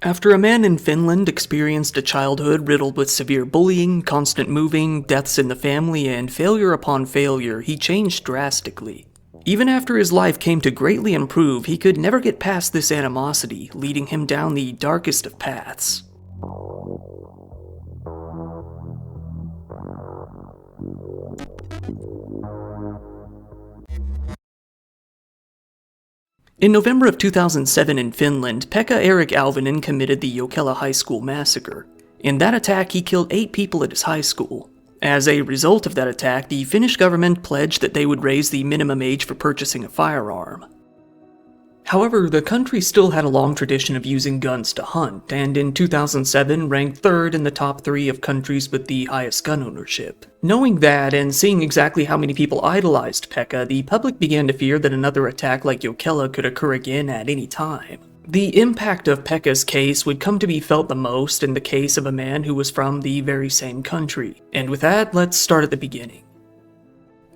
After a man in Finland experienced a childhood riddled with severe bullying, constant moving, deaths in the family, and failure upon failure, he changed drastically. Even after his life came to greatly improve, he could never get past this animosity, leading him down the darkest of paths. In November of 2007 in Finland, Pekka Erik Alvinen committed the Jokela High School massacre. In that attack, he killed 8 people at his high school. As a result of that attack, the Finnish government pledged that they would raise the minimum age for purchasing a firearm. However, the country still had a long tradition of using guns to hunt, and in 2007 ranked 3rd in the top 3 of countries with the highest gun ownership. Knowing that, and seeing exactly how many people idolized Pekka, the public began to fear that another attack like Jokela could occur again at any time. The impact of Pekka's case would come to be felt the most in the case of a man who was from the very same country. And with that, let's start at the beginning.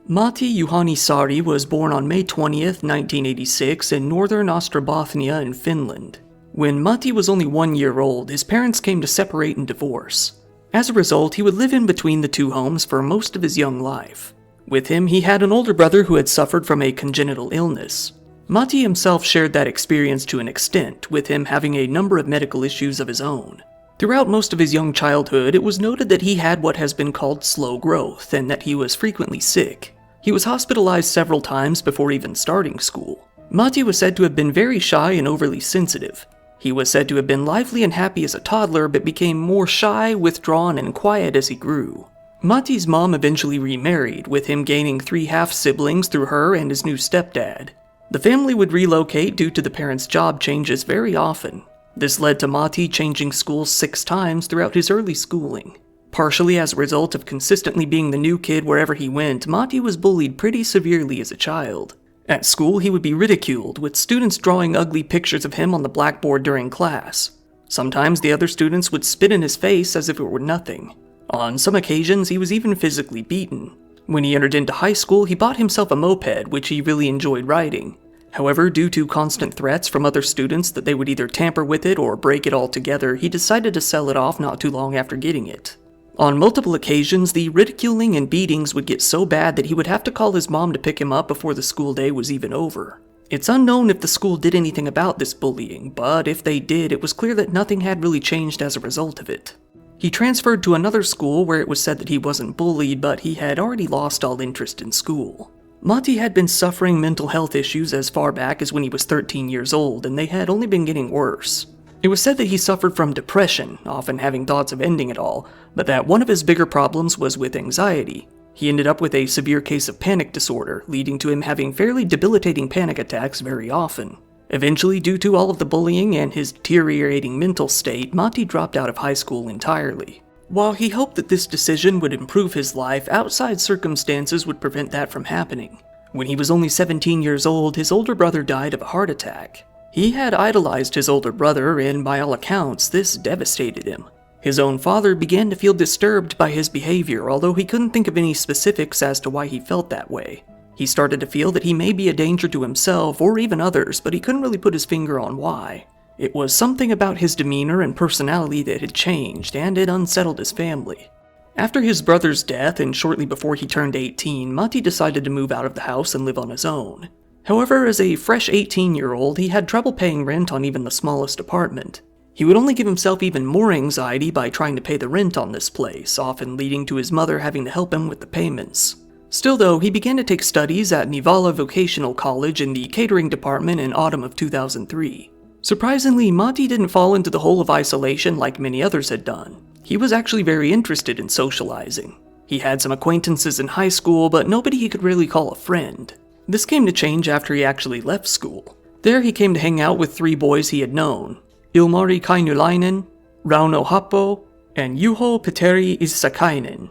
Matti Juhani Saari was born on May 20th, 1986 in northern Ostrobothnia in Finland. When Matti was only 1 year old, his parents came to separate and divorce. As a result, he would live in between the two homes for most of his young life. With him, he had an older brother who had suffered from a congenital illness. Matti himself shared that experience to an extent, with him having a number of medical issues of his own. Throughout most of his young childhood, it was noted that he had what has been called slow growth, and that he was frequently sick. He was hospitalized several times before even starting school. Matti was said to have been very shy and overly sensitive. He was said to have been lively and happy as a toddler, but became more shy, withdrawn, and quiet as he grew. Matti's mom eventually remarried, with him gaining 3 half-siblings through her and his new stepdad. The family would relocate due to the parents' job changes very often. This led to Matti changing schools 6 times throughout his early schooling. Partially as a result of consistently being the new kid wherever he went, Matti was bullied pretty severely as a child. At school, he would be ridiculed, with students drawing ugly pictures of him on the blackboard during class. Sometimes the other students would spit in his face as if it were nothing. On some occasions, he was even physically beaten. When he entered into high school, he bought himself a moped, which he really enjoyed riding. However, due to constant threats from other students that they would either tamper with it or break it altogether, he decided to sell it off not too long after getting it. On multiple occasions, the ridiculing and beatings would get so bad that he would have to call his mom to pick him up before the school day was even over. It's unknown if the school did anything about this bullying, but if they did, it was clear that nothing had really changed as a result of it. He transferred to another school where it was said that he wasn't bullied, but he had already lost all interest in school. Matti had been suffering mental health issues as far back as when he was 13 years old, and they had only been getting worse. It was said that he suffered from depression, often having thoughts of ending it all, but that one of his bigger problems was with anxiety. He ended up with a severe case of panic disorder, leading to him having fairly debilitating panic attacks very often. Eventually, due to all of the bullying and his deteriorating mental state, Matti dropped out of high school entirely. While he hoped that this decision would improve his life, outside circumstances would prevent that from happening. When he was only 17 years old, his older brother died of a heart attack. He had idolized his older brother, and by all accounts, this devastated him. His own father began to feel disturbed by his behavior, although he couldn't think of any specifics as to why he felt that way. He started to feel that he may be a danger to himself or even others, but he couldn't really put his finger on why. It was something about his demeanor and personality that had changed, and it unsettled his family. After his brother's death, and shortly before he turned 18, Matti decided to move out of the house and live on his own. However, as a fresh 18-year-old, he had trouble paying rent on even the smallest apartment. He would only give himself even more anxiety by trying to pay the rent on this place, often leading to his mother having to help him with the payments. Still though, he began to take studies at Nivala Vocational College in the catering department in autumn of 2003. Surprisingly, Matti didn't fall into the hole of isolation like many others had done. He was actually very interested in socializing. He had some acquaintances in high school, but nobody he could really call a friend. This came to change after he actually left school. There he came to hang out with 3 boys he had known: Ilmari Kainulainen, Rauno Happo, and Juho Petteri Issakainen.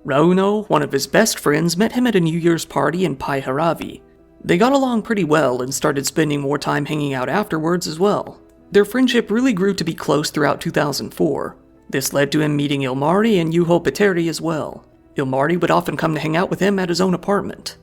Rauno, one of his best friends, met him at a New Year's party in Paiharavi. They got along pretty well and started spending more time hanging out afterwards as well. Their friendship really grew to be close throughout 2004. This led to him meeting Ilmari and Juho Petteri as well. Ilmari would often come to hang out with him at his own apartment.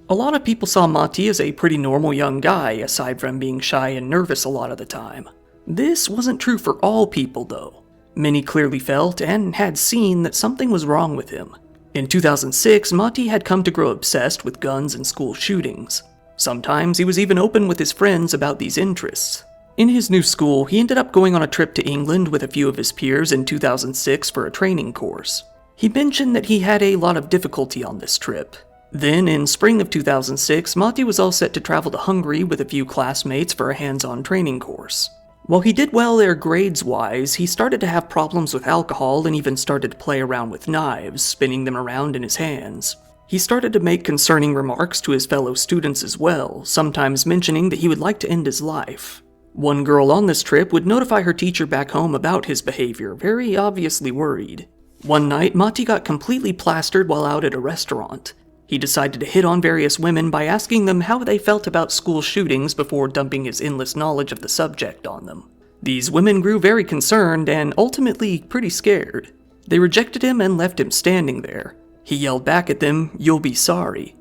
A lot of people saw Matti as a pretty normal young guy, aside from being shy and nervous a lot of the time. This wasn't true for all people, though. Many clearly felt and had seen that something was wrong with him. In 2006, Matti had come to grow obsessed with guns and school shootings. Sometimes he was even open with his friends about these interests. In his new school, he ended up going on a trip to England with a few of his peers in 2006 for a training course. He mentioned that he had a lot of difficulty on this trip. Then, in spring of 2006, Matti was all set to travel to Hungary with a few classmates for a hands-on training course. While he did well there grades-wise, he started to have problems with alcohol and even started to play around with knives, spinning them around in his hands. He started to make concerning remarks to his fellow students as well, sometimes mentioning that he would like to end his life. One girl on this trip would notify her teacher back home about his behavior, very obviously worried. One night, Matti got completely plastered while out at a restaurant. He decided to hit on various women by asking them how they felt about school shootings before dumping his endless knowledge of the subject on them. These women grew very concerned and ultimately pretty scared. They rejected him and left him standing there. He yelled back at them, "You'll be sorry."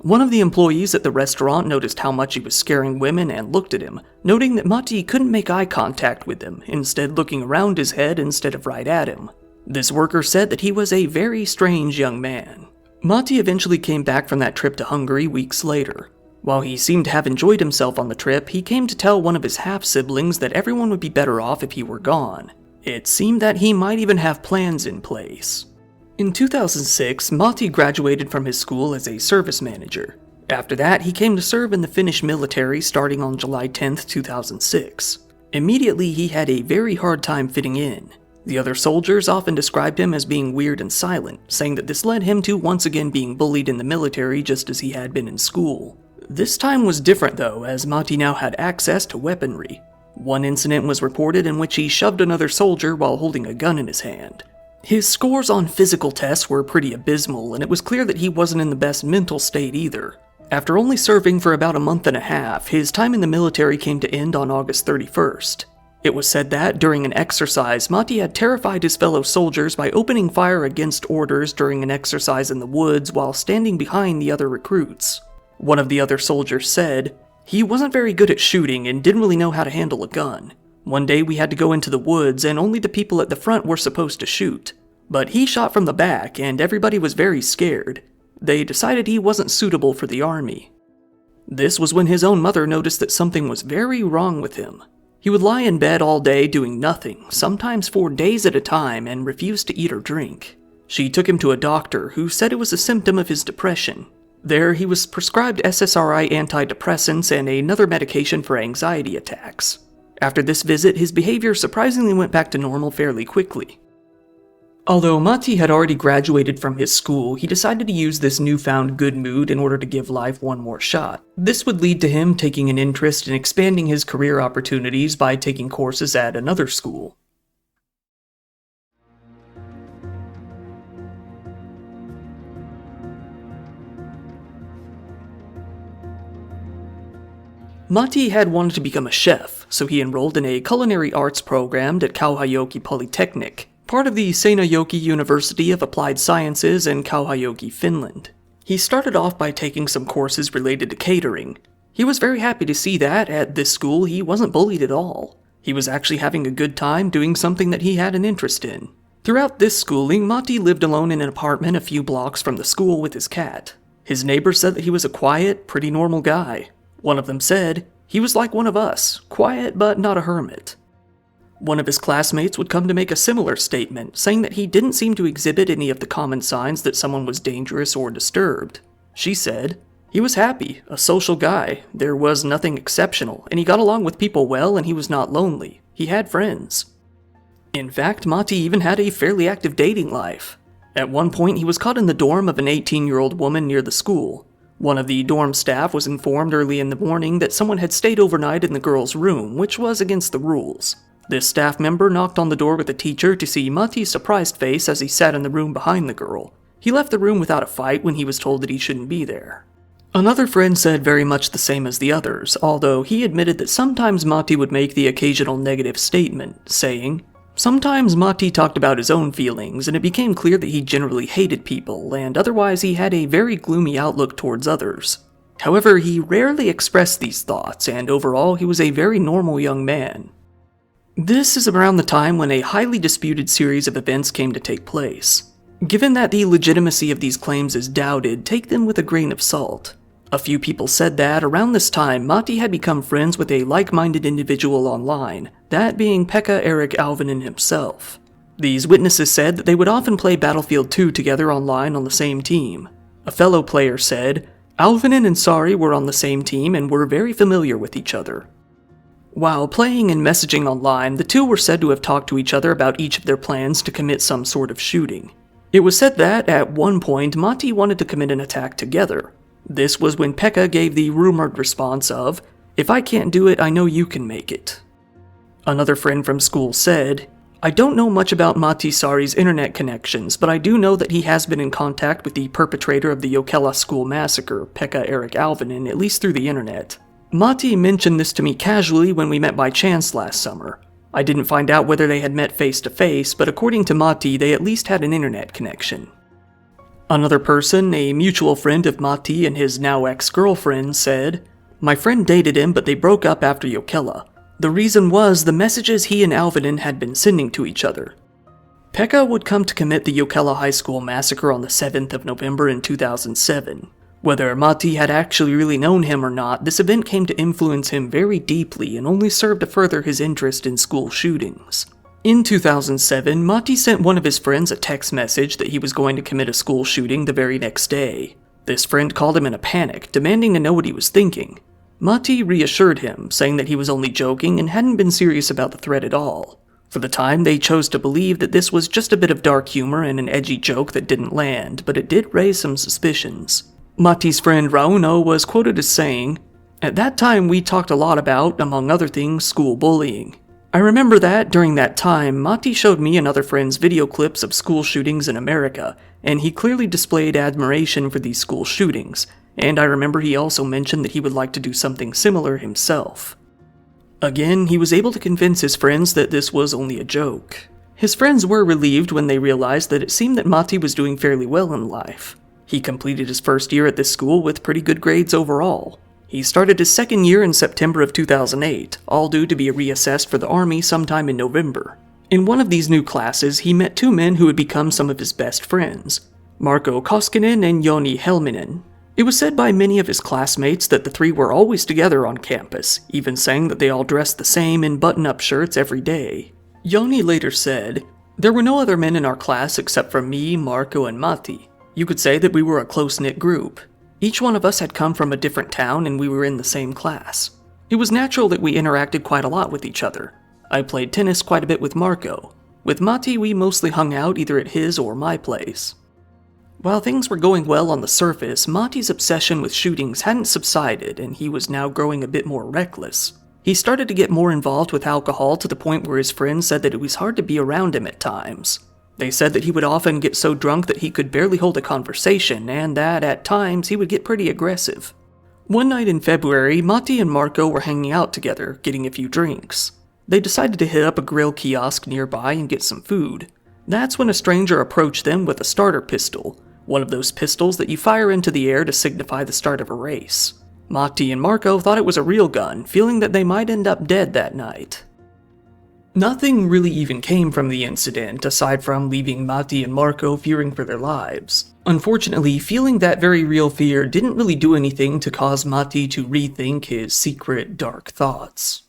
One of the employees at the restaurant noticed how much he was scaring women and looked at him, noting that Matti couldn't make eye contact with them, instead looking around his head instead of right at him. This worker said that he was a very strange young man. Matti eventually came back from that trip to Hungary weeks later. While he seemed to have enjoyed himself on the trip, he came to tell one of his half-siblings that everyone would be better off if he were gone. It seemed that he might even have plans in place. In 2006, Matti graduated from his school as a service manager. After that, he came to serve in the Finnish military starting on July 10, 2006. Immediately, he had a very hard time fitting in. The other soldiers often described him as being weird and silent, saying that this led him to once again being bullied in the military just as he had been in school. This time was different though, as Matti now had access to weaponry. One incident was reported in which he shoved another soldier while holding a gun in his hand. His scores on physical tests were pretty abysmal, and it was clear that he wasn't in the best mental state either. After only serving for about a month and a half, his time in the military came to end on August 31st. It was said that, during an exercise, Matti had terrified his fellow soldiers by opening fire against orders during an exercise in the woods while standing behind the other recruits. One of the other soldiers said, "He wasn't very good at shooting and didn't really know how to handle a gun. One day we had to go into the woods and only the people at the front were supposed to shoot. But he shot from the back and everybody was very scared. They decided he wasn't suitable for the army." This was when his own mother noticed that something was very wrong with him. He would lie in bed all day doing nothing, sometimes for days at a time, and refused to eat or drink. She took him to a doctor who said it was a symptom of his depression. There, he was prescribed SSRI antidepressants and another medication for anxiety attacks. After this visit, his behavior surprisingly went back to normal fairly quickly. Although Matti had already graduated from his school, he decided to use this newfound good mood in order to give life one more shot. This would lead to him taking an interest in expanding his career opportunities by taking courses at another school. Matti had wanted to become a chef, so he enrolled in a culinary arts program at Kauhajoki Polytechnic, part of the Seinäjoki University of Applied Sciences in Kauhajoki, Finland. He started off by taking some courses related to catering. He was very happy to see that, at this school, he wasn't bullied at all. He was actually having a good time doing something that he had an interest in. Throughout this schooling, Matti lived alone in an apartment a few blocks from the school with his cat. His neighbors said that he was a quiet, pretty normal guy. One of them said, "He was like one of us, quiet but not a hermit." One of his classmates would come to make a similar statement, saying that he didn't seem to exhibit any of the common signs that someone was dangerous or disturbed. She said, "He was happy, a social guy, there was nothing exceptional, and he got along with people well and he was not lonely. He had friends." In fact, Matti even had a fairly active dating life. At one point, he was caught in the dorm of an 18-year-old woman near the school. One of the dorm staff was informed early in the morning that someone had stayed overnight in the girl's room, which was against the rules. This staff member knocked on the door with the teacher to see Matti's surprised face as he sat in the room behind the girl. He left the room without a fight when he was told that he shouldn't be there. Another friend said very much the same as the others, although he admitted that sometimes Matti would make the occasional negative statement, saying, "Sometimes Matti talked about his own feelings, and it became clear that he generally hated people, and otherwise he had a very gloomy outlook towards others. However, he rarely expressed these thoughts, and overall he was a very normal young man." This is around the time when a highly disputed series of events came to take place. Given that the legitimacy of these claims is doubted, take them with a grain of salt. A few people said that around this time, Matti had become friends with a like-minded individual online, that being Pekka Erik Alvinen himself. These witnesses said that they would often play Battlefield 2 together online on the same team. A fellow player said, Alvinen and Sari were on the same team and were very familiar with each other. While playing and messaging online, the two were said to have talked to each other about each of their plans to commit some sort of shooting. It was said that, at one point, Matti wanted to commit an attack together. This was when Pekka gave the rumored response of, "If I can't do it, I know you can make it." Another friend from school said, "I don't know much about Matti Sari's internet connections, but I do know that he has been in contact with the perpetrator of the Jokela school massacre, Pekka Erik Alvinen, at least through the internet. Matti mentioned this to me casually when we met by chance last summer. I didn't find out whether they had met face to face, but according to Matti, they at least had an internet connection." Another person, a mutual friend of Matti and his now ex-girlfriend, said, "My friend dated him, but they broke up after Jokela. The reason was the messages he and Alvinen had been sending to each other." Pekka would come to commit the Jokela high school massacre on the 7th of November in 2007. Whether Matti had actually really known him or not, this event came to influence him very deeply and only served to further his interest in school shootings. In 2007, Matti sent one of his friends a text message that he was going to commit a school shooting the very next day. This friend called him in a panic, demanding to know what he was thinking. Matti reassured him, saying that he was only joking and hadn't been serious about the threat at all. For the time, they chose to believe that this was just a bit of dark humor and an edgy joke that didn't land, but it did raise some suspicions. Matti's friend Rauno was quoted as saying, "At that time we talked a lot about, among other things, school bullying. I remember that, during that time, Matti showed me and other friends video clips of school shootings in America, and he clearly displayed admiration for these school shootings, and I remember he also mentioned that he would like to do something similar himself." Again, he was able to convince his friends that this was only a joke. His friends were relieved when they realized that it seemed that Matti was doing fairly well in life. He completed his first year at this school with pretty good grades overall. He started his second year in September of 2008, all due to be reassessed for the Army sometime in November. In one of these new classes, he met two men who would become some of his best friends, Marko Koskinen and Joni Helminen. It was said by many of his classmates that the three were always together on campus, even saying that they all dressed the same in button-up shirts every day. Joni later said, "There were no other men in our class except for me, Marko, and Matti. You could say that we were a close-knit group. Each one of us had come from a different town and we were in the same class. It was natural that we interacted quite a lot with each other. I played tennis quite a bit with Marko. With Matti, we mostly hung out either at his or my place." While things were going well on the surface, Matti's obsession with shootings hadn't subsided and he was now growing a bit more reckless. He started to get more involved with alcohol to the point where his friends said that it was hard to be around him at times. They said that he would often get so drunk that he could barely hold a conversation, and that, at times, he would get pretty aggressive. One night in February, Matti and Marko were hanging out together, getting a few drinks. They decided to hit up a grill kiosk nearby and get some food. That's when a stranger approached them with a starter pistol, one of those pistols that you fire into the air to signify the start of a race. Matti and Marko thought it was a real gun, feeling that they might end up dead that night. Nothing really even came from the incident, aside from leaving Matti and Marko fearing for their lives. Unfortunately, feeling that very real fear didn't really do anything to cause Matti to rethink his secret, dark thoughts.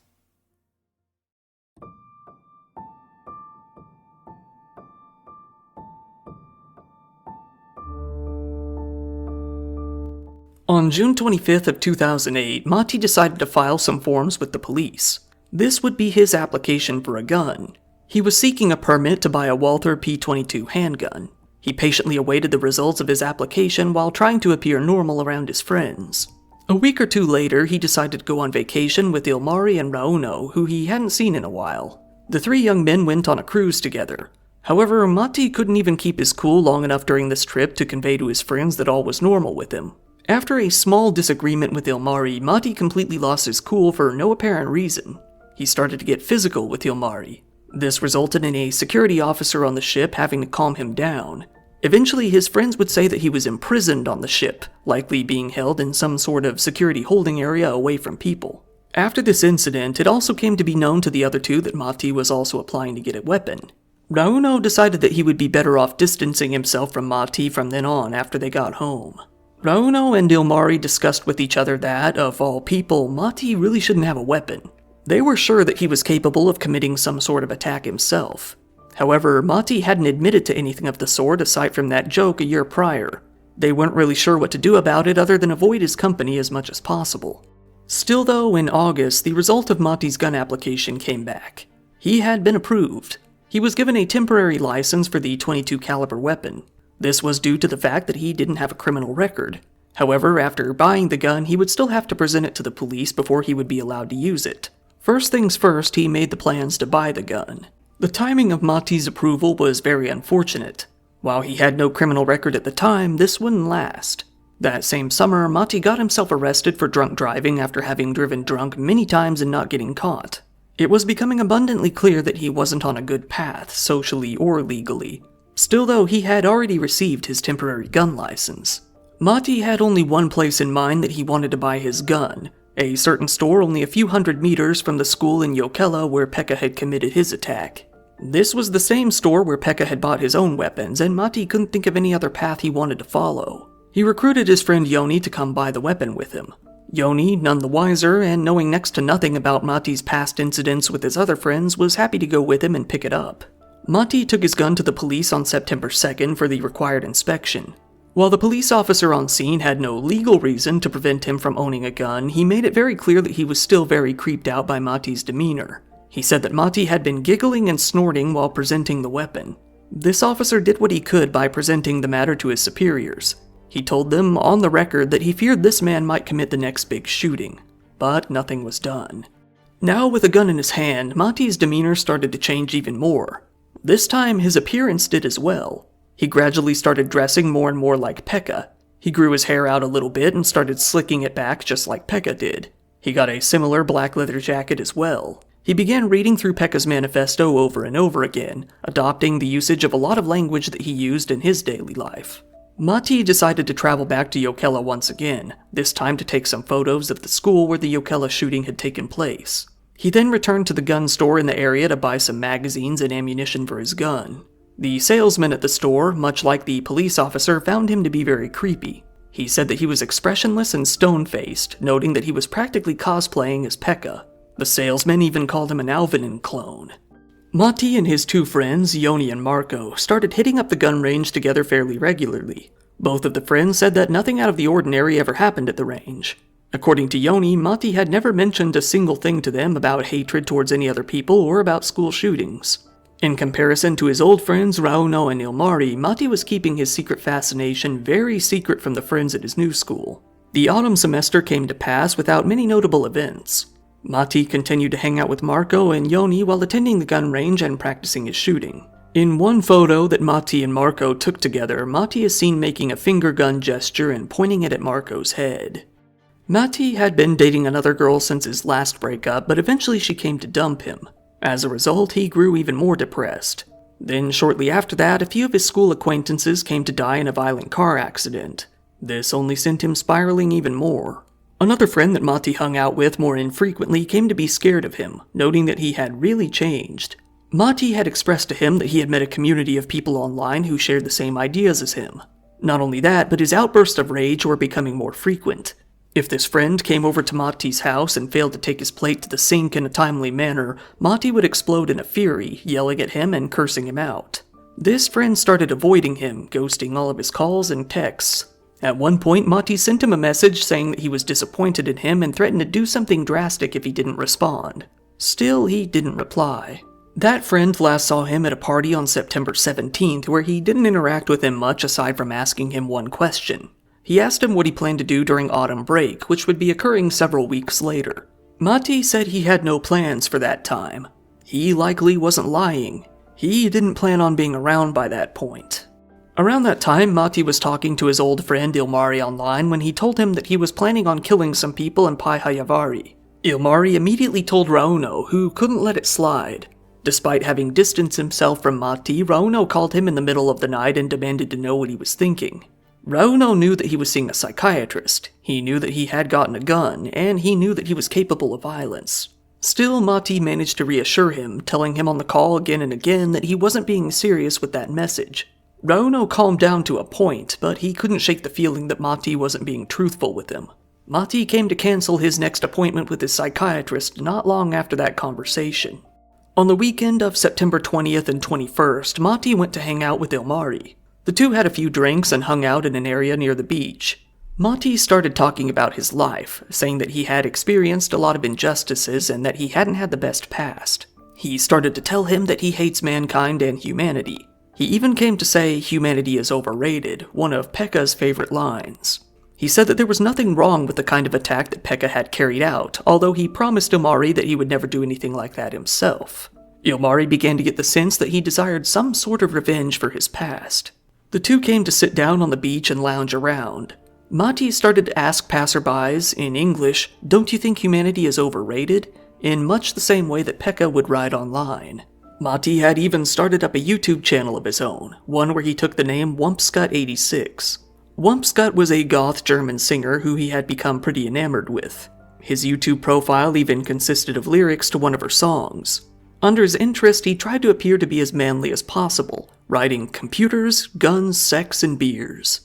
On June 25th of 2008, Matti decided to file some forms with the police. This would be his application for a gun. He was seeking a permit to buy a Walther P22 handgun. He patiently awaited the results of his application while trying to appear normal around his friends. A week or two later, he decided to go on vacation with Ilmari and Rauno, who he hadn't seen in a while. The three young men went on a cruise together. However, Matti couldn't even keep his cool long enough during this trip to convey to his friends that all was normal with him. After a small disagreement with Ilmari, Matti completely lost his cool for no apparent reason. He started to get physical with Ilmari. This resulted in a security officer on the ship having to calm him down. Eventually, his friends would say that he was imprisoned on the ship, likely being held in some sort of security holding area away from people. After this incident, it also came to be known to the other two that Matti was also applying to get a weapon. Rauno decided that he would be better off distancing himself from Matti from then on after they got home. Rauno and Ilmari discussed with each other that, of all people, Matti really shouldn't have a weapon. They were sure that he was capable of committing some sort of attack himself. However, Matti hadn't admitted to anything of the sort aside from that joke a year prior. They weren't really sure what to do about it other than avoid his company as much as possible. Still though, in August, the result of Matti's gun application came back. He had been approved. He was given a temporary license for the .22 caliber weapon. This was due to the fact that he didn't have a criminal record. However, after buying the gun, he would still have to present it to the police before he would be allowed to use it. First things first, he made the plans to buy the gun. The timing of Matti's approval was very unfortunate. While he had no criminal record at the time, this wouldn't last. That same summer, Matti got himself arrested for drunk driving after having driven drunk many times and not getting caught. It was becoming abundantly clear that he wasn't on a good path, socially or legally. Still though, he had already received his temporary gun license. Matti had only one place in mind that he wanted to buy his gun, a certain store only a few hundred meters from the school in Jokela where Pekka had committed his attack. This was the same store where Pekka had bought his own weapons, and Matti couldn't think of any other path he wanted to follow. He recruited his friend Joni to come buy the weapon with him. Joni, none the wiser, and knowing next to nothing about Matti's past incidents with his other friends, was happy to go with him and pick it up. Matti took his gun to the police on September 2nd for the required inspection. While the police officer on scene had no legal reason to prevent him from owning a gun, he made it very clear that he was still very creeped out by Matti's demeanor. He said that Matti had been giggling and snorting while presenting the weapon. This officer did what he could by presenting the matter to his superiors. He told them on the record that he feared this man might commit the next big shooting, but nothing was done. Now with a gun in his hand, Matti's demeanor started to change even more. This time his appearance did as well. He gradually started dressing more and more like Pekka. He grew his hair out a little bit and started slicking it back just like Pekka did. He got a similar black leather jacket as well. He began reading through Pekka's manifesto over and over again, adopting the usage of a lot of language that he used in his daily life. Matti decided to travel back to Jokela once again, this time to take some photos of the school where the Jokela shooting had taken place. He then returned to the gun store in the area to buy some magazines and ammunition for his gun. The salesman at the store, much like the police officer, found him to be very creepy. He said that he was expressionless and stone-faced, noting that he was practically cosplaying as Pekka. The salesman even called him an Alvinen clone. Matti and his two friends, Joni and Marco, started hitting up the gun range together fairly regularly. Both of the friends said that nothing out of the ordinary ever happened at the range. According to Joni, Matti had never mentioned a single thing to them about hatred towards any other people or about school shootings. In comparison to his old friends Rauno and Ilmari, Matti was keeping his secret fascination very secret from the friends at his new school. The autumn semester came to pass without many notable events. Matti continued to hang out with Marco and Joni while attending the gun range and practicing his shooting. In one photo that Matti and Marco took together, Matti is seen making a finger gun gesture and pointing it at Marco's head. Matti had been dating another girl since his last breakup, but eventually she came to dump him. As a result, he grew even more depressed. Then shortly after that, a few of his school acquaintances came to die in a violent car accident. This only sent him spiraling even more. Another friend that Matti hung out with more infrequently came to be scared of him, noting that he had really changed. Matti had expressed to him that he had met a community of people online who shared the same ideas as him. Not only that, but his outbursts of rage were becoming more frequent. If this friend came over to Matti's house and failed to take his plate to the sink in a timely manner, Matti would explode in a fury, yelling at him and cursing him out. This friend started avoiding him, ghosting all of his calls and texts. At one point, Matti sent him a message saying that he was disappointed in him and threatened to do something drastic if he didn't respond. Still, he didn't reply. That friend last saw him at a party on September 17th where he didn't interact with him much aside from asking him one question. He asked him what he planned to do during autumn break, which would be occurring several weeks later. Matti said he had no plans for that time. He likely wasn't lying. He didn't plan on being around by that point. Around that time, Matti was talking to his old friend Ilmari online when he told him that he was planning on killing some people in Paihajavari. Ilmari immediately told Rauno, who couldn't let it slide. Despite having distanced himself from Matti, Rauno called him in the middle of the night and demanded to know what he was thinking. Rauno knew that he was seeing a psychiatrist, he knew that he had gotten a gun, and he knew that he was capable of violence. Still, Matti managed to reassure him, telling him on the call again and again that he wasn't being serious with that message. Rauno calmed down to a point, but he couldn't shake the feeling that Matti wasn't being truthful with him. Matti came to cancel his next appointment with his psychiatrist not long after that conversation. On the weekend of September 20th and 21st, Matti went to hang out with Ilmari. The two had a few drinks and hung out in an area near the beach. Matti started talking about his life, saying that he had experienced a lot of injustices and that he hadn't had the best past. He started to tell him that he hates mankind and humanity. He even came to say humanity is overrated, one of Pekka's favorite lines. He said that there was nothing wrong with the kind of attack that Pekka had carried out, although he promised Ilmari that he would never do anything like that himself. Ilmari began to get the sense that he desired some sort of revenge for his past. The two came to sit down on the beach and lounge around. Matti started to ask passerbys, in English, "Don't you think humanity is overrated?" in much the same way that Pekka would write online. Matti had even started up a YouTube channel of his own, one where he took the name Wumpscut86. Wumpscut was a goth German singer who he had become pretty enamored with. His YouTube profile even consisted of lyrics to one of her songs. Under his interest, he tried to appear to be as manly as possible, writing computers, guns, sex, and beers.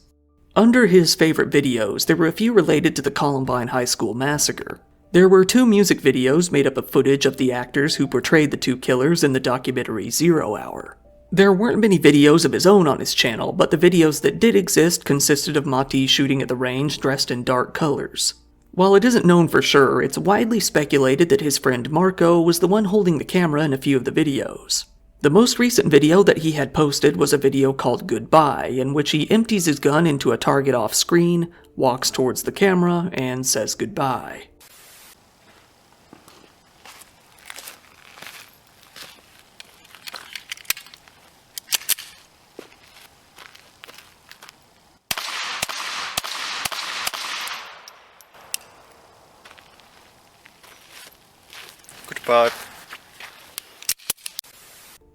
Under his favorite videos, there were a few related to the Columbine High School massacre. There were 2 music videos made up of footage of the actors who portrayed the 2 killers in the documentary 0 Hour. There weren't many videos of his own on his channel, but the videos that did exist consisted of Matti shooting at the range dressed in dark colors. While it isn't known for sure, it's widely speculated that his friend Marco was the one holding the camera in a few of the videos. The most recent video that he had posted was a video called Goodbye, in which he empties his gun into a target off screen, walks towards the camera, and says goodbye. Goodbye.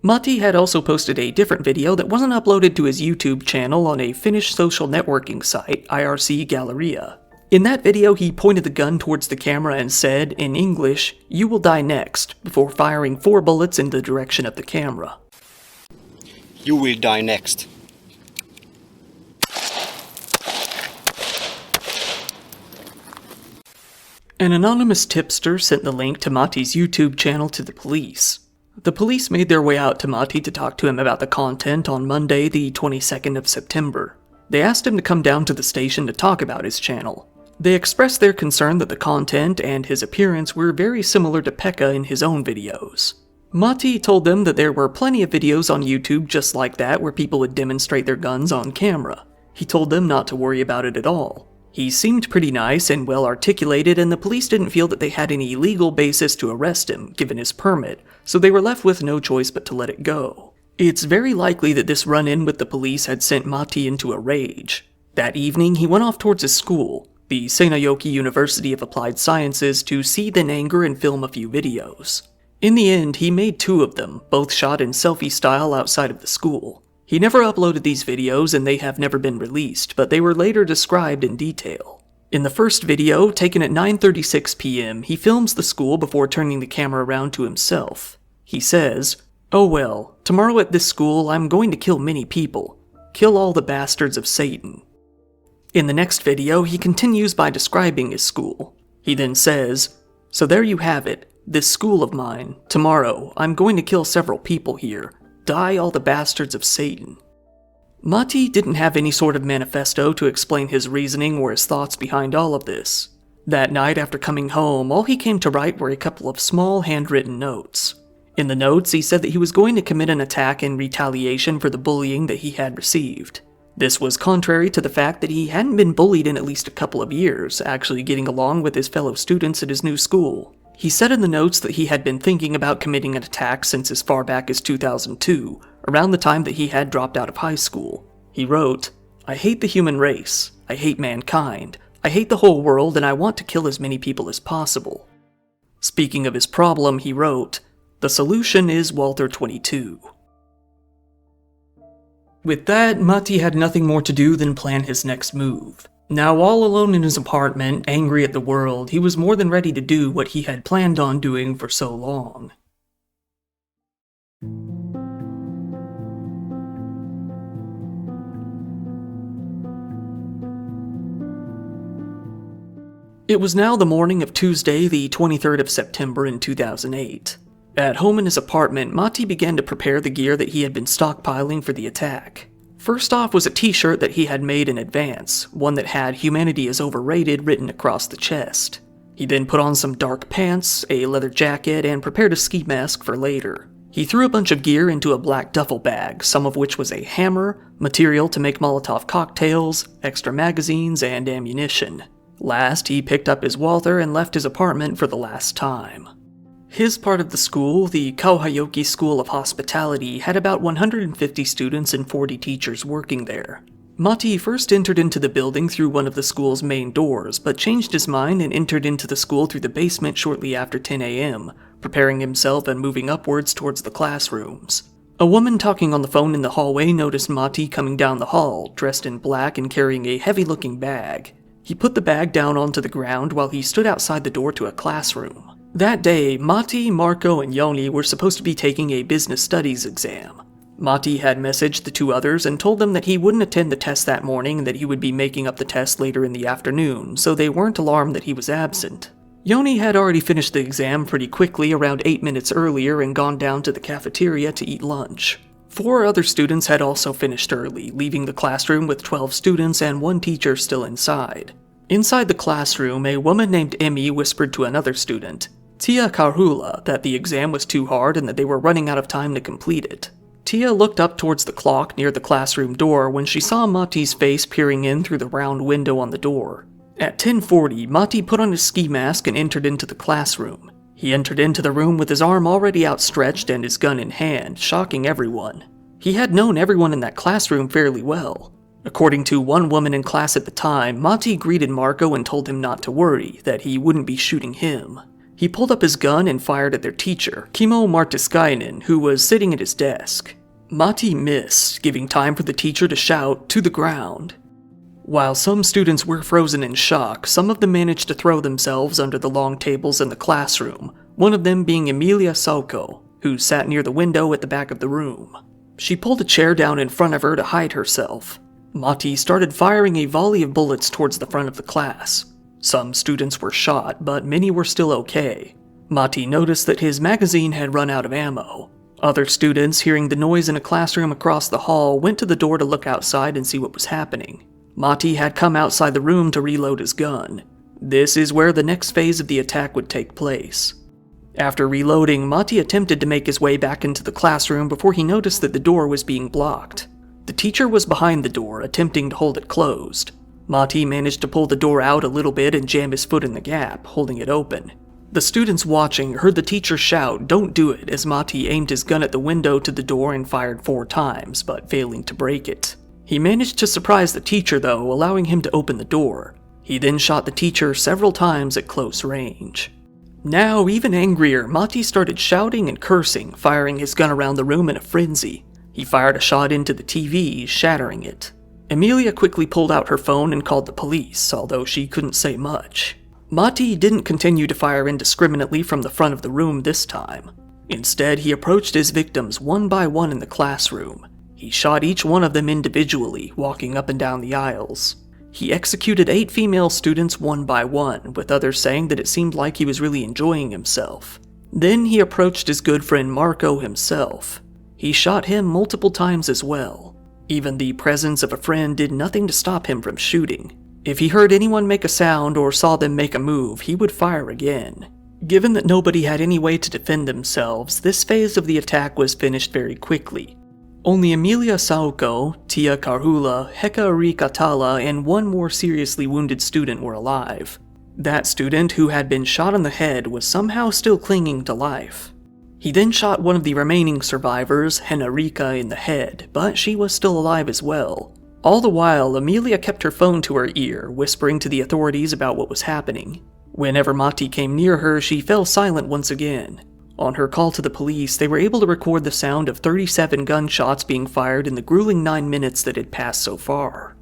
Matti had also posted a different video that wasn't uploaded to his YouTube channel on a Finnish social networking site, IRC Galleria. In that video, he pointed the gun towards the camera and said, in English, "You will die next," before firing 4 bullets in the direction of the camera. You will die next. An anonymous tipster sent the link to Matti's YouTube channel to the police. The police made their way out to Matti to talk to him about the content on Monday, the 22nd of September. They asked him to come down to the station to talk about his channel. They expressed their concern that the content and his appearance were very similar to Pekka in his own videos. Matti told them that there were plenty of videos on YouTube just like that where people would demonstrate their guns on camera. He told them not to worry about it at all. He seemed pretty nice and well articulated, and the police didn't feel that they had any legal basis to arrest him, given his permit, so they were left with no choice but to let it go. It's very likely that this run-in with the police had sent Matti into a rage. That evening, he went off towards his school, the Seinäjoki University of Applied Sciences, to seethe in anger and film a few videos. In the end, he made 2 of them, both shot in selfie style outside of the school. He never uploaded these videos and they have never been released, but they were later described in detail. In the first video, taken at 9:36 p.m., he films the school before turning the camera around to himself. He says, "Oh well, tomorrow at this school I'm going to kill many people. Kill all the bastards of Satan." In the next video, he continues by describing his school. He then says, "So there you have it, this school of mine. Tomorrow, I'm going to kill several people here. Die all the bastards of Satan." Matti didn't have any sort of manifesto to explain his reasoning or his thoughts behind all of this. That night after coming home, all he came to write were a couple of small handwritten notes. In the notes, he said that he was going to commit an attack in retaliation for the bullying that he had received. This was contrary to the fact that he hadn't been bullied in at least a couple of years, actually getting along with his fellow students at his new school. He said in the notes that he had been thinking about committing an attack since as far back as 2002, around the time that he had dropped out of high school. He wrote, "I hate the human race. I hate mankind. I hate the whole world, and I want to kill as many people as possible." Speaking of his problem, he wrote, "The solution is Walther 22. With that, Matti had nothing more to do than plan his next move. Now all alone in his apartment, angry at the world, he was more than ready to do what he had planned on doing for so long. It was now the morning of Tuesday, the 23rd of September in 2008. At home in his apartment, Matti began to prepare the gear that he had been stockpiling for the attack. First off was a t-shirt that he had made in advance, one that had "Humanity is overrated" written across the chest. He then put on some dark pants, a leather jacket, and prepared a ski mask for later. He threw a bunch of gear into a black duffel bag, some of which was a hammer, material to make Molotov cocktails, extra magazines, and ammunition. Last, he picked up his Walther and left his apartment for the last time. His part of the school, the Kauhajoki School of Hospitality, had about 150 students and 40 teachers working there. Matti first entered into the building through one of the school's main doors, but changed his mind and entered into the school through the basement shortly after 10 a.m., preparing himself and moving upwards towards the classrooms. A woman talking on the phone in the hallway noticed Matti coming down the hall, dressed in black and carrying a heavy-looking bag. He put the bag down onto the ground while he stood outside the door to a classroom. That day, Matti, Marco, and Joni were supposed to be taking a business studies exam. Matti had messaged the two others and told them that he wouldn't attend the test that morning and that he would be making up the test later in the afternoon, so they weren't alarmed that he was absent. Joni had already finished the exam pretty quickly around 8 minutes earlier and gone down to the cafeteria to eat lunch. 4 other students had also finished early, leaving the classroom with 12 students and 1 teacher still inside. Inside the classroom, a woman named Emmy whispered to another student, Tia Karhula, that the exam was too hard and that they were running out of time to complete it. Tia looked up towards the clock near the classroom door when she saw Matti's face peering in through the round window on the door. At 10:40, Matti put on his ski mask and entered into the classroom. He entered into the room with his arm already outstretched and his gun in hand, shocking everyone. He had known everyone in that classroom fairly well. According to one woman in class at the time, Matti greeted Marco and told him not to worry, that he wouldn't be shooting him. He pulled up his gun and fired at their teacher, Kimmo Martiskainen, who was sitting at his desk. Matti missed, giving time for the teacher to shout, "To the ground." While some students were frozen in shock, some of them managed to throw themselves under the long tables in the classroom, one of them being Emilia Sauko, who sat near the window at the back of the room. She pulled a chair down in front of her to hide herself. Matti started firing a volley of bullets towards the front of the class. Some students were shot, but many were still okay. Matti noticed that his magazine had run out of ammo. Other students, hearing the noise in a classroom across the hall, went to the door to look outside and see what was happening. Matti had come outside the room to reload his gun. This is where the next phase of the attack would take place. After reloading, Matti attempted to make his way back into the classroom before he noticed that the door was being blocked. The teacher was behind the door, attempting to hold it closed. Matti managed to pull the door out a little bit and jam his foot in the gap, holding it open. The students watching heard the teacher shout, "Don't do it," as Matti aimed his gun at the window to the door and fired 4 times, but failing to break it. He managed to surprise the teacher though, allowing him to open the door. He then shot the teacher several times at close range. Now, even angrier, Matti started shouting and cursing, firing his gun around the room in a frenzy. He fired a shot into the TV, shattering it. Emilia quickly pulled out her phone and called the police, although she couldn't say much. Matti didn't continue to fire indiscriminately from the front of the room this time. Instead, he approached his victims one by one in the classroom. He shot each one of them individually, walking up and down the aisles. He executed 8 female students one by one, with others saying that it seemed like he was really enjoying himself. Then he approached his good friend Marco himself. He shot him multiple times as well. Even the presence of a friend did nothing to stop him from shooting. If he heard anyone make a sound or saw them make a move, he would fire again. Given that nobody had any way to defend themselves, this phase of the attack was finished very quickly. Only Emilia Sauko, Tia Karhula, Heka Rikatala, and one more seriously wounded student were alive. That student, who had been shot in the head, was somehow still clinging to life. He then shot one of the remaining survivors, Henrika, in the head, but she was still alive as well. All the while, Emilia kept her phone to her ear, whispering to the authorities about what was happening. Whenever Matti came near her, she fell silent once again. On her call to the police, they were able to record the sound of 37 gunshots being fired in the grueling 9 minutes that had passed so far.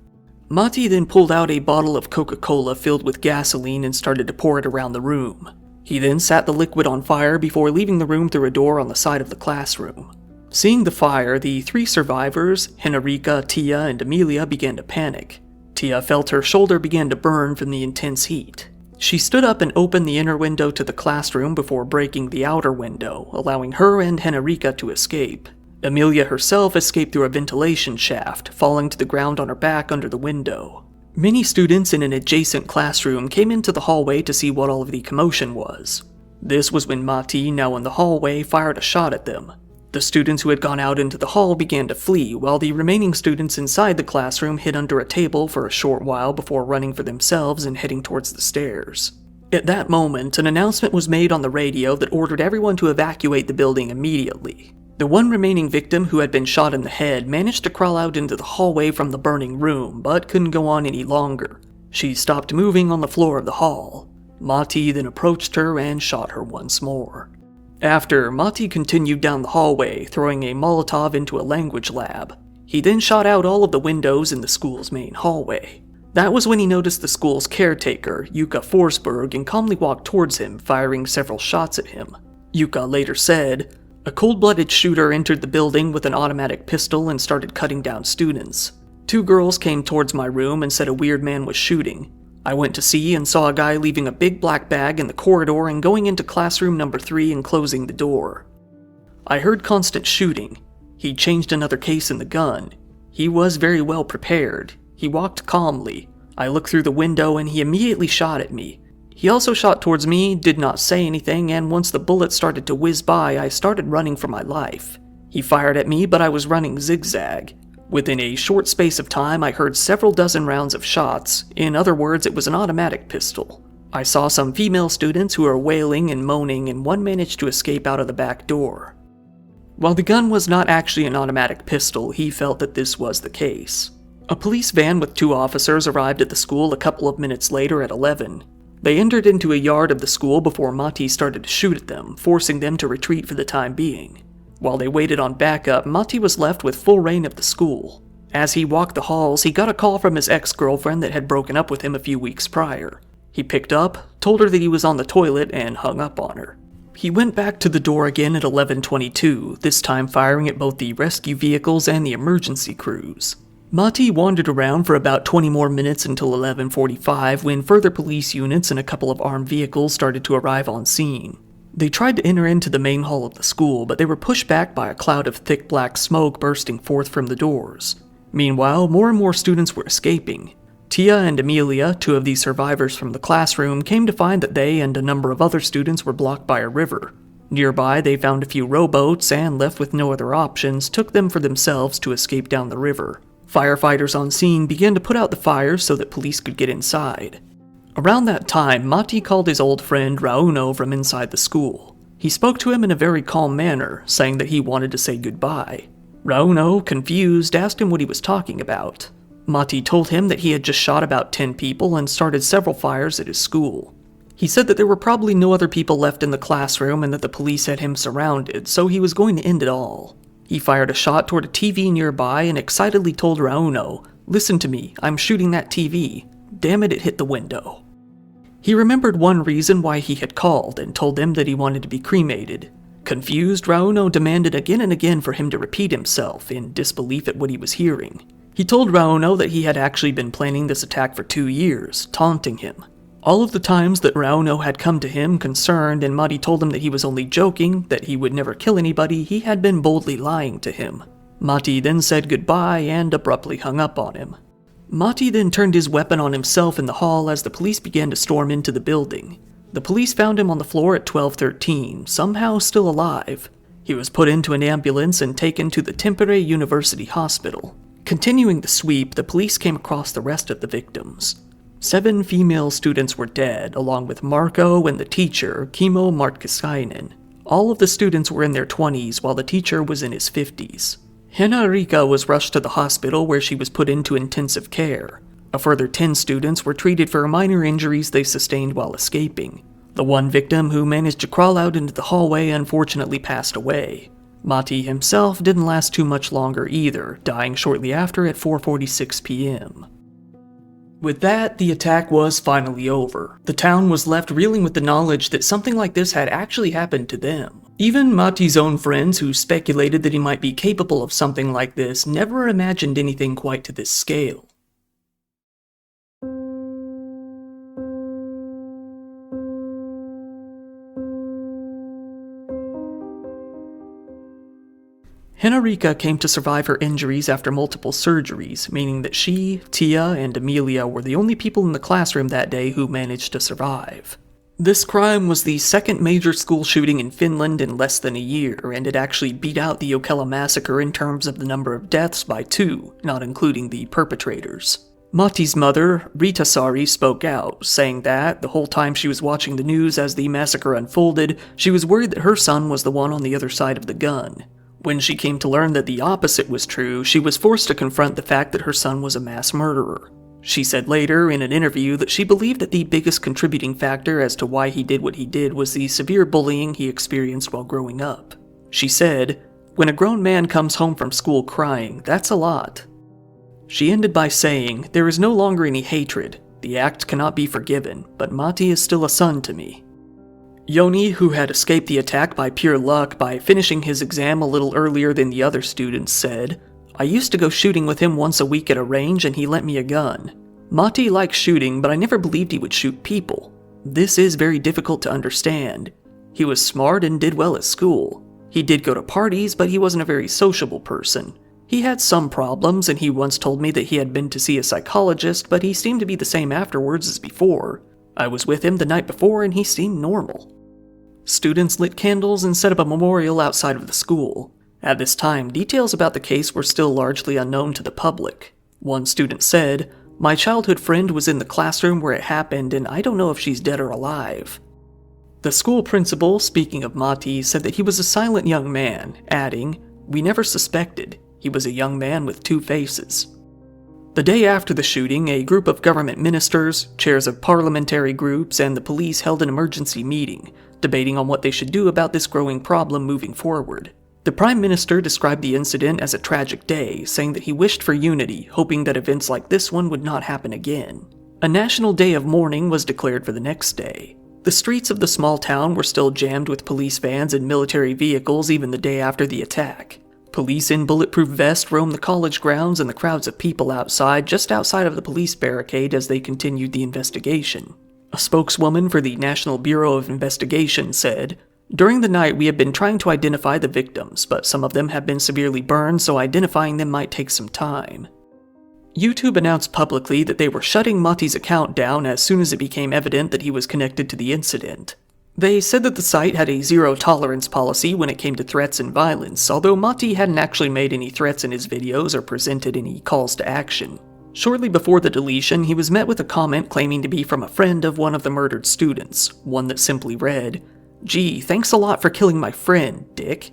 Matti then pulled out a bottle of Coca-Cola filled with gasoline and started to pour it around the room. He then set the liquid on fire before leaving the room through a door on the side of the classroom. Seeing the fire, the 3 survivors, Henrika, Tia, and Emilia, began to panic. Tia felt her shoulder begin to burn from the intense heat. She stood up and opened the inner window to the classroom before breaking the outer window, allowing her and Henrika to escape. Emilia herself escaped through a ventilation shaft, falling to the ground on her back under the window. Many students in an adjacent classroom came into the hallway to see what all of the commotion was. This was when Matti, now in the hallway, fired a shot at them. The students who had gone out into the hall began to flee, while the remaining students inside the classroom hid under a table for a short while before running for themselves and heading towards the stairs. At that moment, an announcement was made on the radio that ordered everyone to evacuate the building immediately. The one remaining victim who had been shot in the head managed to crawl out into the hallway from the burning room, but couldn't go on any longer. She stopped moving on the floor of the hall. Matti then approached her and shot her once more. After, Matti continued down the hallway, throwing a Molotov into a language lab. He then shot out all of the windows in the school's main hallway. That was when he noticed the school's caretaker, Jukka Forsberg, and calmly walked towards him, firing several shots at him. Jukka later said, "A cold-blooded shooter entered the building with an automatic pistol and started cutting down students. 2 girls came towards my room and said a weird man was shooting. I went to see and saw a guy leaving a big black bag in the corridor and going into classroom number 3 and closing the door. I heard constant shooting. He changed another case in the gun. He was very well prepared. He walked calmly. I looked through the window and he immediately shot at me. He also shot towards me, did not say anything, and once the bullets started to whiz by, I started running for my life. He fired at me, but I was running zigzag. Within a short space of time, I heard several dozen rounds of shots. In other words, it was an automatic pistol. I saw some female students who were wailing and moaning, and one managed to escape out of the back door." While the gun was not actually an automatic pistol, he felt that this was the case. A police van with 2 officers arrived at the school a couple of minutes later at 11. They entered into a yard of the school before Matti started to shoot at them, forcing them to retreat for the time being. While they waited on backup, Matti was left with full reign of the school. As he walked the halls, he got a call from his ex-girlfriend that had broken up with him a few weeks prior. He picked up, told her that he was on the toilet, and hung up on her. He went back to the door again at 11:22, this time firing at both the rescue vehicles and the emergency crews. Matti wandered around for about 20 more minutes until 11:45 when further police units and a couple of armed vehicles started to arrive on scene. They tried to enter into the main hall of the school, but they were pushed back by a cloud of thick black smoke bursting forth from the doors. Meanwhile, more and more students were escaping. Tia and Emilia, 2 of the survivors from the classroom, came to find that they and a number of other students were blocked by a river. Nearby, they found a few rowboats and, left with no other options, took them for themselves to escape down the river. Firefighters on scene began to put out the fires so that police could get inside. Around that time, Matti called his old friend Rauno from inside the school. He spoke to him in a very calm manner, saying that he wanted to say goodbye. Rauno, confused, asked him what he was talking about. Matti told him that he had just shot about 10 people and started several fires at his school. He said that there were probably no other people left in the classroom and that the police had him surrounded, so he was going to end it all. He fired a shot toward a TV nearby and excitedly told Rauno, "Listen to me, I'm shooting that TV. Damn it hit the window." He remembered one reason why he had called and told them that he wanted to be cremated. Confused, Rauno demanded again and again for him to repeat himself, in disbelief at what he was hearing. He told Rauno that he had actually been planning this attack for 2 years, taunting him. All of the times that Rauno had come to him concerned and Matti told him that he was only joking, that he would never kill anybody, he had been boldly lying to him. Matti then said goodbye and abruptly hung up on him. Matti then turned his weapon on himself in the hall as the police began to storm into the building. The police found him on the floor at 12:13, somehow still alive. He was put into an ambulance and taken to the Tampere University Hospital. Continuing the sweep, the police came across the rest of the victims. 7 female students were dead, along with Marko and the teacher, Kimmo Martkiskainen. All of the students were in their 20s, while the teacher was in his 50s. Henrika was rushed to the hospital where she was put into intensive care. A further 10 students were treated for minor injuries they sustained while escaping. The one victim who managed to crawl out into the hallway unfortunately passed away. Matti himself didn't last too much longer either, dying shortly after at 4:46 p.m. With that, the attack was finally over. The town was left reeling with the knowledge that something like this had actually happened to them. Even Matti's own friends, who speculated that he might be capable of something like this, never imagined anything quite to this scale. Henrika came to survive her injuries after multiple surgeries, meaning that she, Tia, and Amelia were the only people in the classroom that day who managed to survive. This crime was the second major school shooting in Finland in less than a year, and it actually beat out the Jokela massacre in terms of the number of deaths by 2, not including the perpetrators. Matti's mother, Rita Sari, spoke out, saying that, the whole time she was watching the news as the massacre unfolded, she was worried that her son was the one on the other side of the gun. When she came to learn that the opposite was true, she was forced to confront the fact that her son was a mass murderer. She said later, in an interview, that she believed that the biggest contributing factor as to why he did what he did was the severe bullying he experienced while growing up. She said, "When a grown man comes home from school crying, that's a lot." She ended by saying, "There is no longer any hatred. The act cannot be forgiven, but Matti is still a son to me." Joni, who had escaped the attack by pure luck by finishing his exam a little earlier than the other students, said, "I used to go shooting with him once a week at a range and he lent me a gun. Matti likes shooting, but I never believed he would shoot people. This is very difficult to understand. He was smart and did well at school. He did go to parties, but he wasn't a very sociable person. He had some problems, and he once told me that he had been to see a psychologist, but he seemed to be the same afterwards as before. I was with him the night before and he seemed normal." Students lit candles and set up a memorial outside of the school. At this time, details about the case were still largely unknown to the public. One student said, "My childhood friend was in the classroom where it happened, and I don't know if she's dead or alive." The school principal, speaking of Matti, said that he was a silent young man, adding, "We never suspected. He was a young man with 2 faces." The day after the shooting, a group of government ministers, chairs of parliamentary groups, and the police held an emergency meeting, debating on what they should do about this growing problem moving forward. The Prime Minister described the incident as a tragic day, saying that he wished for unity, hoping that events like this one would not happen again. A national day of mourning was declared for the next day. The streets of the small town were still jammed with police vans and military vehicles even the day after the attack. Police in bulletproof vests roamed the college grounds and the crowds of people outside, just outside of the police barricade as they continued the investigation. A spokeswoman for the National Bureau of Investigation said, "During the night we have been trying to identify the victims, but some of them have been severely burned, so identifying them might take some time." YouTube announced publicly that they were shutting Matti's account down as soon as it became evident that he was connected to the incident. They said that the site had a zero-tolerance policy when it came to threats and violence, although Matti hadn't actually made any threats in his videos or presented any calls to action. Shortly before the deletion, he was met with a comment claiming to be from a friend of one of the murdered students, one that simply read, "Gee, thanks a lot for killing my friend, dick."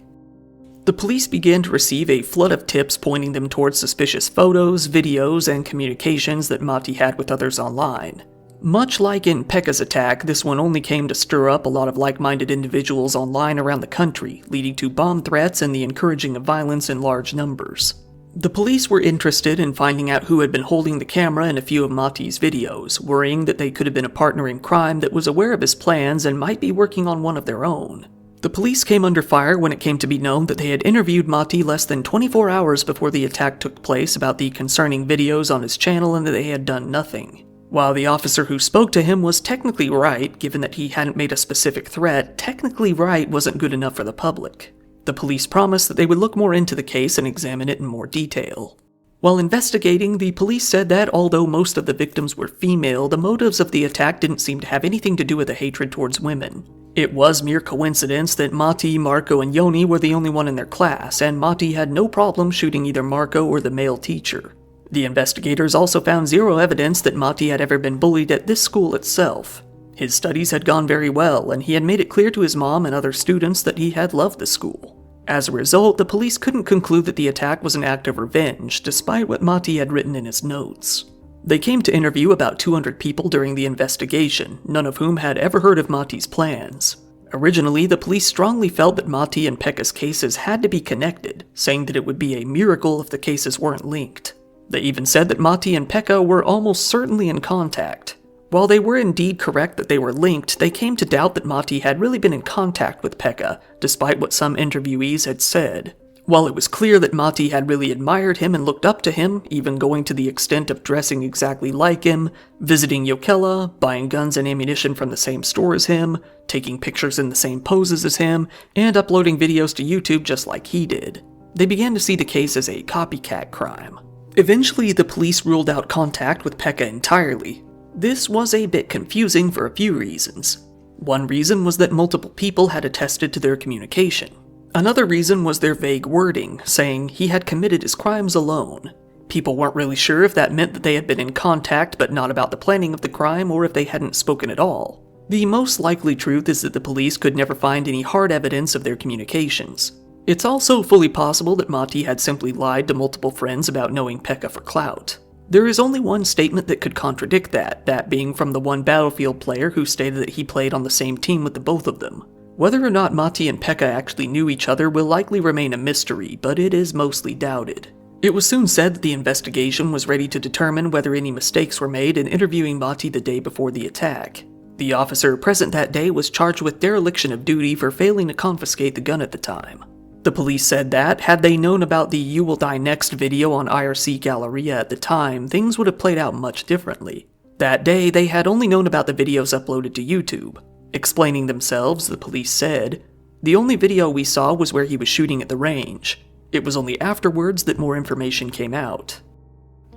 The police began to receive a flood of tips pointing them towards suspicious photos, videos, and communications that Matti had with others online. Much like in Pekka's attack, this one only came to stir up a lot of like-minded individuals online around the country, leading to bomb threats and the encouraging of violence in large numbers. The police were interested in finding out who had been holding the camera in a few of Matti's videos, worrying that they could have been a partner in crime that was aware of his plans and might be working on one of their own. The police came under fire when it came to be known that they had interviewed Matti less than 24 hours before the attack took place about the concerning videos on his channel and that they had done nothing. While the officer who spoke to him was technically right, given that he hadn't made a specific threat, technically right wasn't good enough for the public. The police promised that they would look more into the case and examine it in more detail. While investigating, the police said that although most of the victims were female, the motives of the attack didn't seem to have anything to do with a hatred towards women. It was mere coincidence that Matti, Marco, and Joni were the only one in their class, and Matti had no problem shooting either Marco or the male teacher. The investigators also found zero evidence that Matti had ever been bullied at this school itself. His studies had gone very well, and he had made it clear to his mom and other students that he had loved the school. As a result, the police couldn't conclude that the attack was an act of revenge, despite what Matti had written in his notes. They came to interview about 200 people during the investigation, none of whom had ever heard of Matti's plans. Originally, the police strongly felt that Matti and Pekka's cases had to be connected, saying that it would be a miracle if the cases weren't linked. They even said that Matti and Pekka were almost certainly in contact. While they were indeed correct that they were linked, they came to doubt that Matti had really been in contact with Pekka, despite what some interviewees had said. While it was clear that Matti had really admired him and looked up to him, even going to the extent of dressing exactly like him, visiting Jokela, buying guns and ammunition from the same store as him, taking pictures in the same poses as him, and uploading videos to YouTube just like he did, they began to see the case as a copycat crime. Eventually, the police ruled out contact with Pekka entirely. This was a bit confusing for a few reasons. One reason was that multiple people had attested to their communication. Another reason was their vague wording, saying he had committed his crimes alone. People weren't really sure if that meant that they had been in contact but not about the planning of the crime, or if they hadn't spoken at all. The most likely truth is that the police could never find any hard evidence of their communications. It's also fully possible that Matti had simply lied to multiple friends about knowing Pekka for clout. There is only one statement that could contradict that being from the one Battlefield player who stated that he played on the same team with the both of them. Whether or not Matti and Pekka actually knew each other will likely remain a mystery, but it is mostly doubted. It was soon said that the investigation was ready to determine whether any mistakes were made in interviewing Matti the day before the attack. The officer present that day was charged with dereliction of duty for failing to confiscate the gun at the time. The police said that, had they known about the "You Will Die Next" video on IRC Galleria at the time, things would have played out much differently. That day, they had only known about the videos uploaded to YouTube. Explaining themselves, the police said, "The only video we saw was where he was shooting at the range. It was only afterwards that more information came out."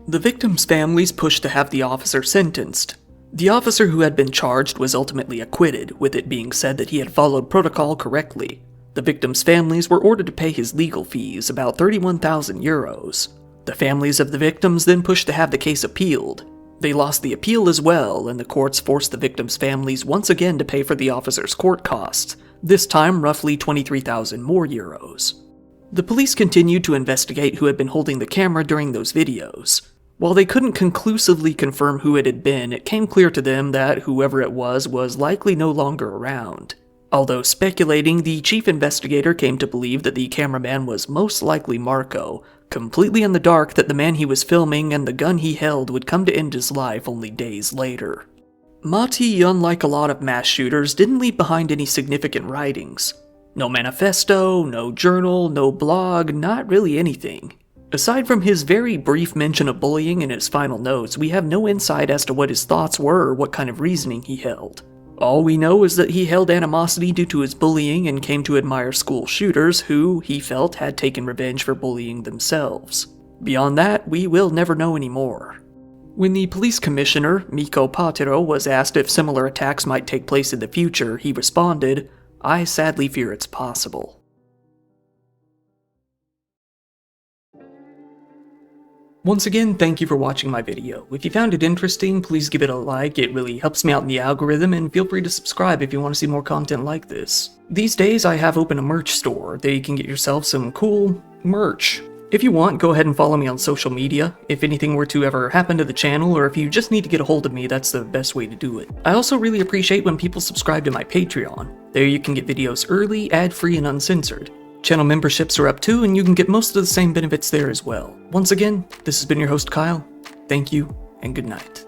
The victims' families pushed to have the officer sentenced. The officer who had been charged was ultimately acquitted, with it being said that he had followed protocol correctly. The victims' families were ordered to pay his legal fees, about 31,000 euros. The families of the victims then pushed to have the case appealed. They lost the appeal as well, and the courts forced the victims' families once again to pay for the officer's court costs, this time roughly 23,000 more euros. The police continued to investigate who had been holding the camera during those videos. While they couldn't conclusively confirm who it had been, it came clear to them that whoever it was likely no longer around. Although speculating, the chief investigator came to believe that the cameraman was most likely Marco, completely in the dark that the man he was filming and the gun he held would come to end his life only days later. Matti, unlike a lot of mass shooters, didn't leave behind any significant writings. No manifesto, no journal, no blog, not really anything. Aside from his very brief mention of bullying in his final notes, we have no insight as to what his thoughts were or what kind of reasoning he held. All we know is that he held animosity due to his bullying and came to admire school shooters who, he felt, had taken revenge for bullying themselves. Beyond that, we will never know anymore. When the police commissioner, Mikko Patero, was asked if similar attacks might take place in the future, he responded, "I sadly fear it's possible." Once again, thank you for watching my video. If you found it interesting, please give it a like, it really helps me out in the algorithm, and feel free to subscribe if you want to see more content like this. These days I have open a merch store, there you can get yourself some cool merch. If you want, go ahead and follow me on social media. If anything were to ever happen to the channel, or if you just need to get a hold of me, that's the best way to do it. I also really appreciate when people subscribe to my Patreon. There you can get videos early, ad-free, and uncensored. Channel memberships are up too, and you can get most of the same benefits there as well. Once again, this has been your host Kyle. Thank you, and good night.